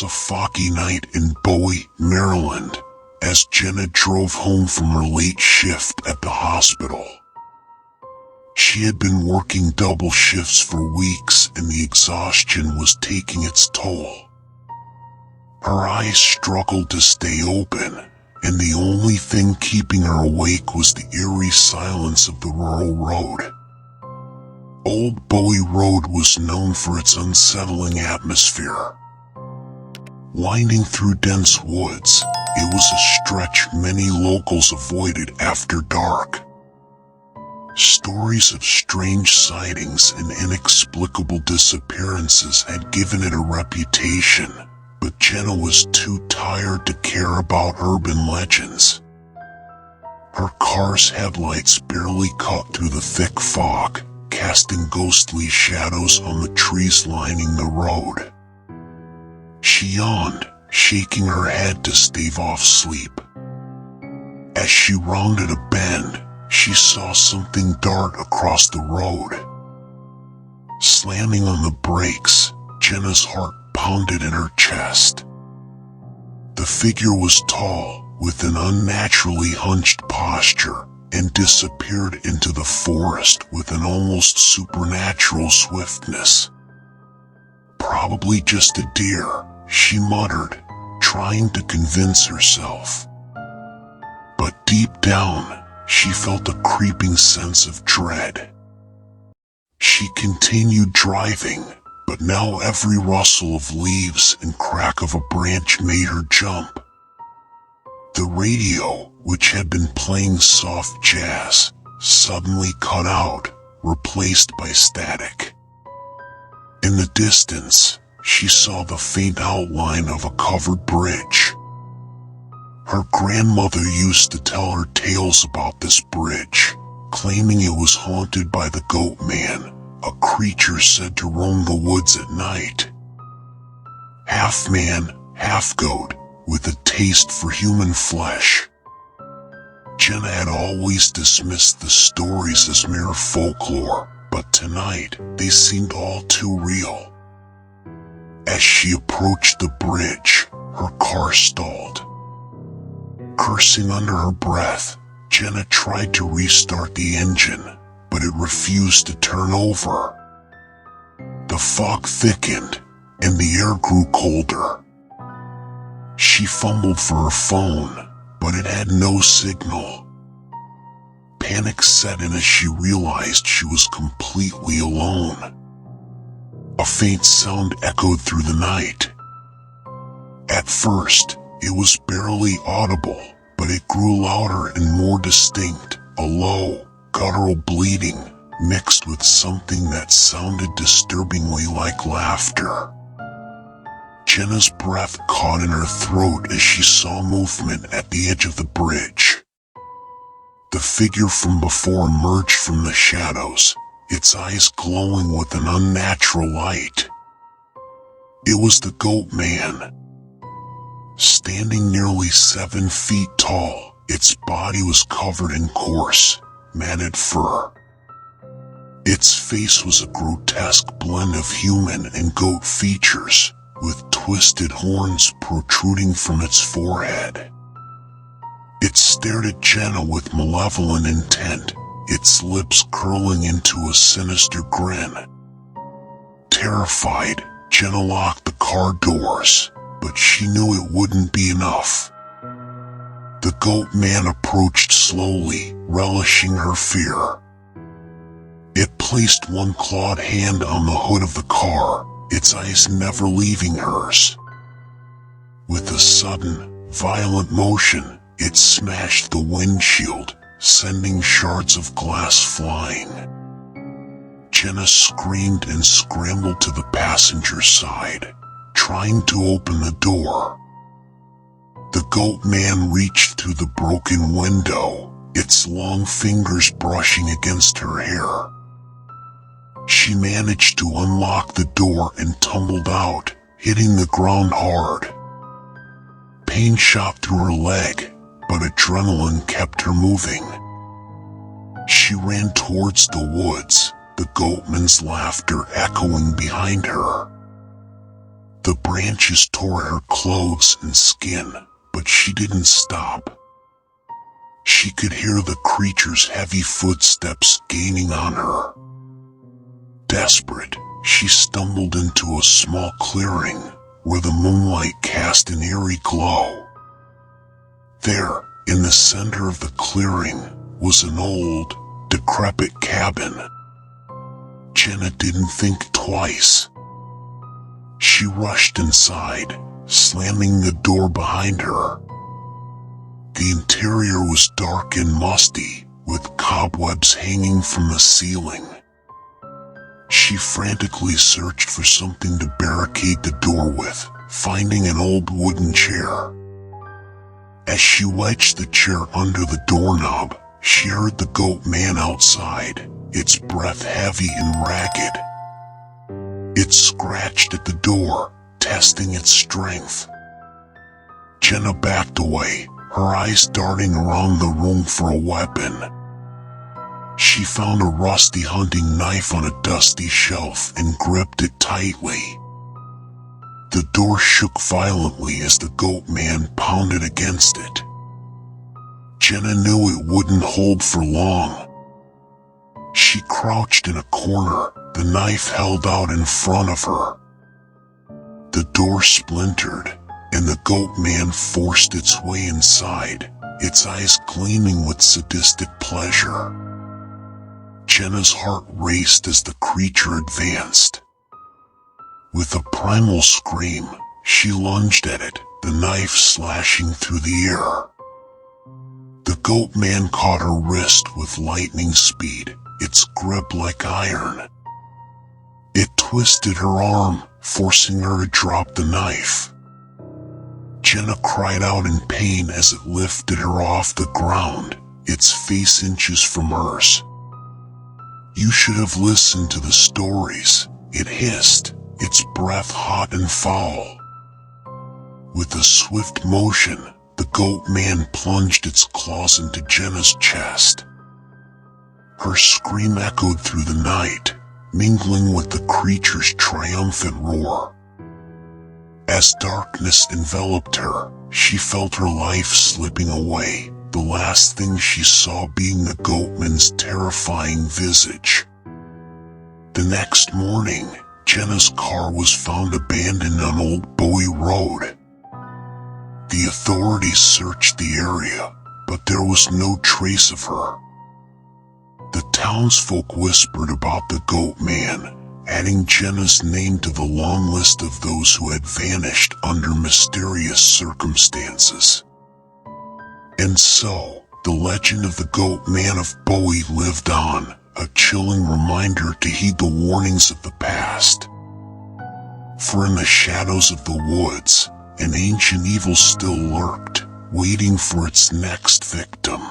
was a foggy night in Bowie, Maryland, as Jenna drove home from her late shift at the hospital. She had been working double shifts for weeks and the exhaustion was taking its toll. Her eyes struggled to stay open, and the only thing keeping her awake was the eerie silence of the rural road. Old Bowie Road was known for its unsettling atmosphere. Winding through dense woods, it was a stretch many locals avoided after dark. Stories of strange sightings and inexplicable disappearances had given it a reputation, but Jenna was too tired to care about urban legends. Her car's headlights barely cut through the thick fog, casting ghostly shadows on the trees lining the road. She yawned, shaking her head to stave off sleep. As she rounded a bend, she saw something dart across the road. Slamming on the brakes, Jenna's heart pounded in her chest. The figure was tall, with an unnaturally hunched posture, and disappeared into the forest with an almost supernatural swiftness. Probably just a deer, she muttered, trying to convince herself. But deep down, she felt a creeping sense of dread. She continued driving, but now every rustle of leaves and crack of a branch made her jump. The radio, which had been playing soft jazz, suddenly cut out, replaced by static. In the distance, she saw the faint outline of a covered bridge. Her grandmother used to tell her tales about this bridge, claiming it was haunted by the Goatman, a creature said to roam the woods at night. Half man, half goat, with a taste for human flesh. Jenna had always dismissed the stories as mere folklore, but tonight they seemed all too real. As she approached the bridge, her car stalled. Cursing under her breath, Jenna tried to restart the engine, but it refused to turn over. The fog thickened, and the air grew colder. She fumbled for her phone, but it had no signal. Panic set in as she realized she was completely alone. A faint sound echoed through the night. At first, it was barely audible, but it grew louder and more distinct, a low, guttural bleating, mixed with something that sounded disturbingly like laughter. Jenna's breath caught in her throat as she saw movement at the edge of the bridge. The figure from before emerged from the shadows, its eyes glowing with an unnatural light. It was the Goatman. Standing nearly 7 feet tall, its body was covered in coarse, matted fur. Its face was a grotesque blend of human and goat features, with twisted horns protruding from its forehead. It stared at Jenna with malevolent intent, its lips curling into a sinister grin. Terrified, Jenna locked the car doors, but she knew it wouldn't be enough. The Goatman approached slowly, relishing her fear. It placed one clawed hand on the hood of the car, its eyes never leaving hers. With a sudden, violent motion, it smashed the windshield, sending shards of glass flying. Jenna screamed and scrambled to the passenger side, trying to open the door. The Goatman reached through the broken window, its long fingers brushing against her hair. She managed to unlock the door and tumbled out, hitting the ground hard. Pain shot through her leg, but adrenaline kept her moving. She ran towards the woods, the Goatman's laughter echoing behind her. The branches tore her clothes and skin, but she didn't stop. She could hear the creature's heavy footsteps gaining on her. Desperate, she stumbled into a small clearing where the moonlight cast an eerie glow. There, in the center of the clearing, was an old, decrepit cabin. Jenna didn't think twice. She rushed inside, slamming the door behind her. The interior was dark and musty, with cobwebs hanging from the ceiling. She frantically searched for something to barricade the door with, finding an old wooden chair. As she wedged the chair under the doorknob, she heard the Goatman outside, its breath heavy and ragged. It scratched at the door, testing its strength. Jenna backed away, her eyes darting around the room for a weapon. She found a rusty hunting knife on a dusty shelf and gripped it tightly. The door shook violently as the Goatman pounded against it. Jenna knew it wouldn't hold for long. She crouched in a corner, the knife held out in front of her. The door splintered, and the Goatman forced its way inside, its eyes gleaming with sadistic pleasure. Jenna's heart raced as the creature advanced. With a primal scream, she lunged at it, the knife slashing through the air. The Goatman caught her wrist with lightning speed, its grip like iron. It twisted her arm, forcing her to drop the knife. Jenna cried out in pain as it lifted her off the ground, its face inches from hers. "You should have listened to the stories," it hissed, its breath hot and foul. With a swift motion, the Goatman plunged its claws into Jenna's chest. Her scream echoed through the night, mingling with the creature's triumphant roar. As darkness enveloped her, she felt her life slipping away, the last thing she saw being the Goatman's terrifying visage. The next morning, Jenna's car was found abandoned on Old Bowie Road. The authorities searched the area, but there was no trace of her. The townsfolk whispered about the Goatman, adding Jenna's name to the long list of those who had vanished under mysterious circumstances. And so, the legend of the Goatman of Bowie lived on, a chilling reminder to heed the warnings of the past. For in the shadows of the woods, an ancient evil still lurked, waiting for its next victim.